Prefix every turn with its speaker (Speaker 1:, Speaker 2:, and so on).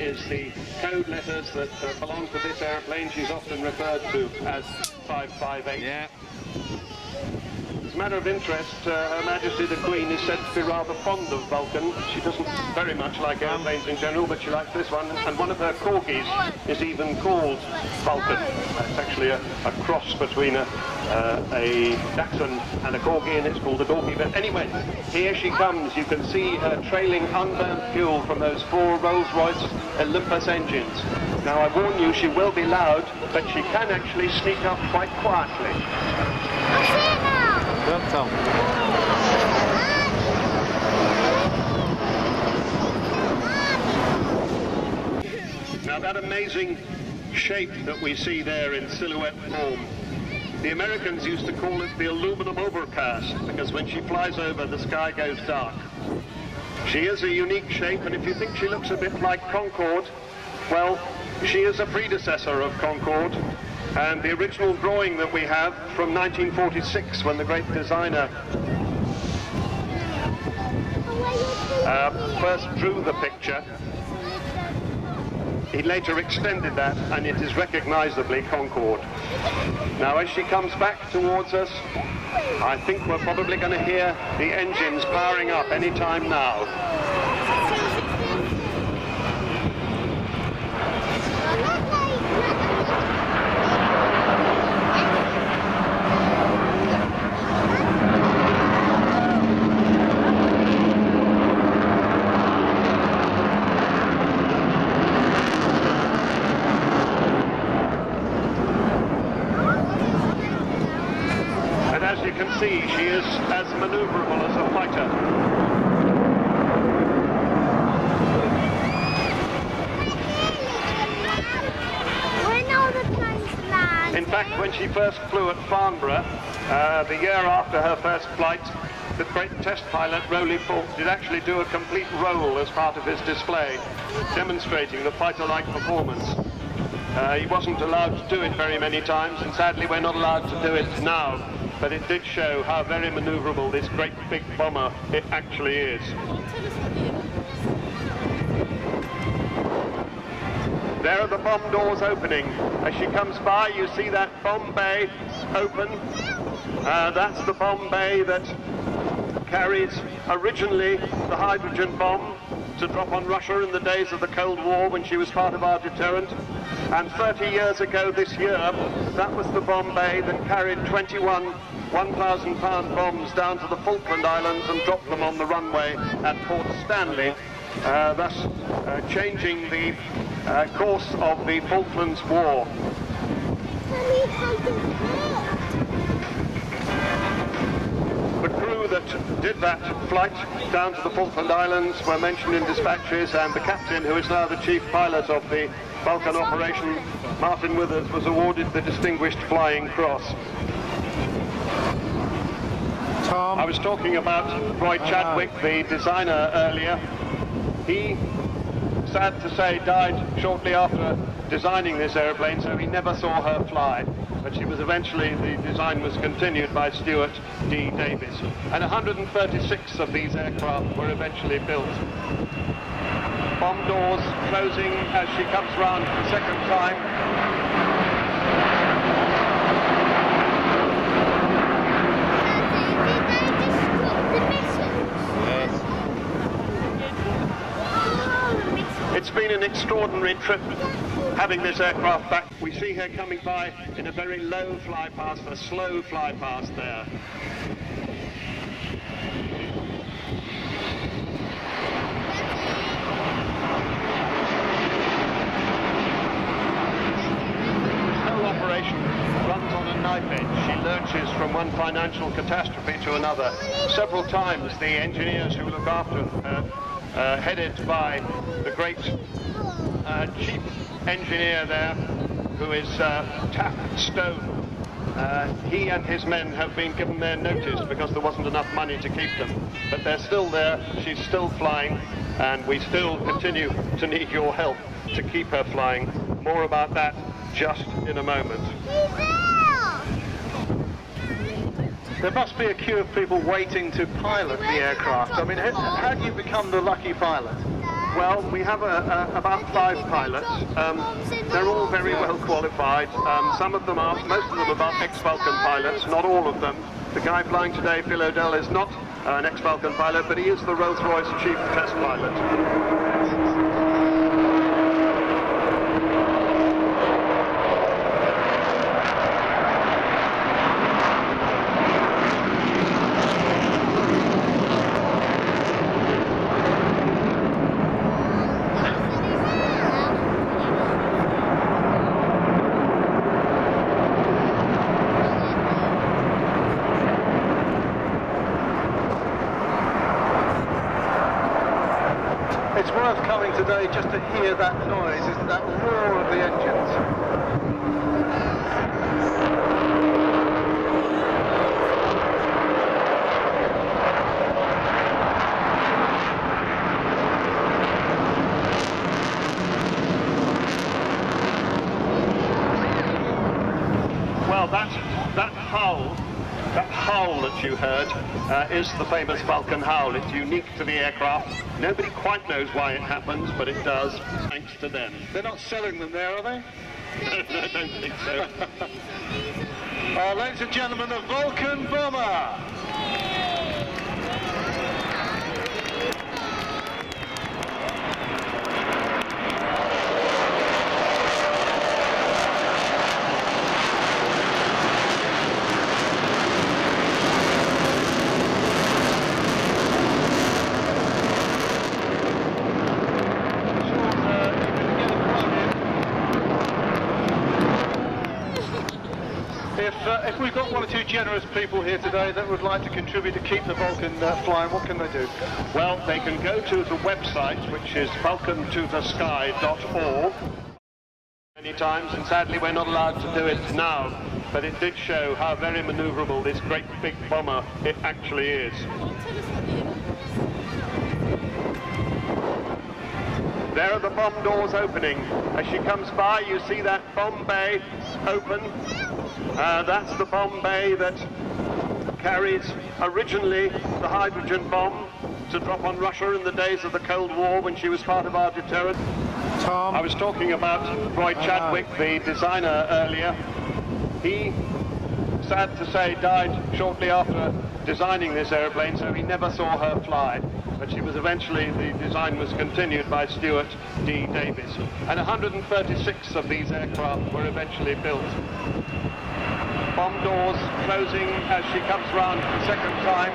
Speaker 1: is the code letters that belong to this aeroplane. She's often referred to as 558.
Speaker 2: Yeah.
Speaker 1: As a matter of interest, Her Majesty the Queen is said to be rather fond of Vulcan. She doesn't very much like aeroplanes in general, but she likes this one. And one of her corgis is even called Vulcan. It's actually a cross between a Dachshund and a corgi, and it's called a dorky. But anyway, here she comes. You can see her trailing unburnt fuel from those 4 Rolls-Royce Olympus engines. Now, I warn you, she will be loud, but she can actually sneak up quite quietly.
Speaker 2: Well, Tom.
Speaker 1: Now, that amazing shape that we see there in silhouette form, the Americans used to call it the aluminum overcast, because when she flies over, the sky goes dark. She is a unique shape, and if you think she looks a bit like Concorde, well, she is a predecessor of Concorde. And the original drawing that we have from 1946, when the great designer first drew the picture, he later extended that, and it is recognizably Concorde. Now, as she comes back towards us, I think we're probably going to hear the engines powering up any time now. See, she is as maneuverable as a fighter. In fact, when she first flew at Farnborough, the year after her first flight, the great test pilot, Rowley Fulk, did actually do a complete roll as part of his display, demonstrating the fighter-like performance. He wasn't allowed to do it very many times, and sadly we're not allowed to do it now. But it did show how very maneuverable this great big bomber it actually is. There are the bomb doors opening. As she comes by, you see that bomb bay open. That's the bomb bay that carried originally the hydrogen bomb to drop on Russia in the days of the Cold War, when she was part of our deterrent. And 30 years ago this year, that was the bomb bay that carried 21 1,000-pound bombs down to the Falkland Islands and dropped them on the runway at Port Stanley, thus changing the course of the Falklands War. The crew that did that flight down to the Falkland Islands were mentioned in dispatches, and the captain, who is now the chief pilot of the Vulcan operation, Martin Withers, was awarded the Distinguished Flying Cross.
Speaker 2: Tom.
Speaker 1: I was talking about Roy Chadwick, the designer, earlier. He, sad to say, died shortly after designing this aeroplane, so he never saw her fly. But she was eventually, the design was continued by Stuart D. Davis. And 136 of these aircraft were eventually built. Bomb doors closing as she comes round for the second time. It's been an extraordinary trip having this aircraft back. We see her coming by in a very low fly past, a slow fly past there. This whole operation runs on a knife edge. She lurches from one financial catastrophe to another. Several times the engineers who look after her, headed by the great chief engineer there, who is Taft Stone. He and his men have been given their notice because there wasn't enough money to keep them. But they're still there, she's still flying, and we still continue to need your help to keep her flying. More about that just in a moment. There must be a queue of people waiting to pilot the aircraft. I mean, how do you become the lucky pilot? Well, we have about 5 pilots. They're all very well qualified. Some of them are, most of them are ex-Vulcan pilots, not all of them. The guy flying today, Phil O'Dell, is not an ex-Vulcan pilot, but he is the Rolls-Royce chief test pilot.
Speaker 2: It's worth coming today just to hear that noise, isn't that roar of the engines?
Speaker 1: Well, that howl that you heard is the famous Vulcan howl. It's unique to the aircraft. Nobody quite knows why it happens, but it does, thanks to them.
Speaker 2: They're not selling them there, are they?
Speaker 1: No, I don't think so.
Speaker 2: Ladies and gentlemen, the Vulcan Bomber! If we've got 1 or 2 generous people here today that would like to contribute to keep the Vulcan flying, what can they do?
Speaker 1: Well, they can go to the website, which is vulcantothesky.org. Many times, and sadly we're not allowed to do it now, but it did show how very maneuverable this great big bomber it actually is. There are the bomb doors opening. As she comes by, you see that bomb bay open. That's the bomb bay that carried originally the hydrogen bomb to drop on Russia in the days of the Cold War when she was part of our deterrent.
Speaker 2: Tom?
Speaker 1: I was talking about Roy Chadwick, the designer, earlier. He, sad to say, died shortly after designing this airplane, so he never saw her fly. But she was eventually, the design was continued by Stuart D. Davis. And 136 of these aircraft were eventually built. Bomb doors closing as she comes round for the second time.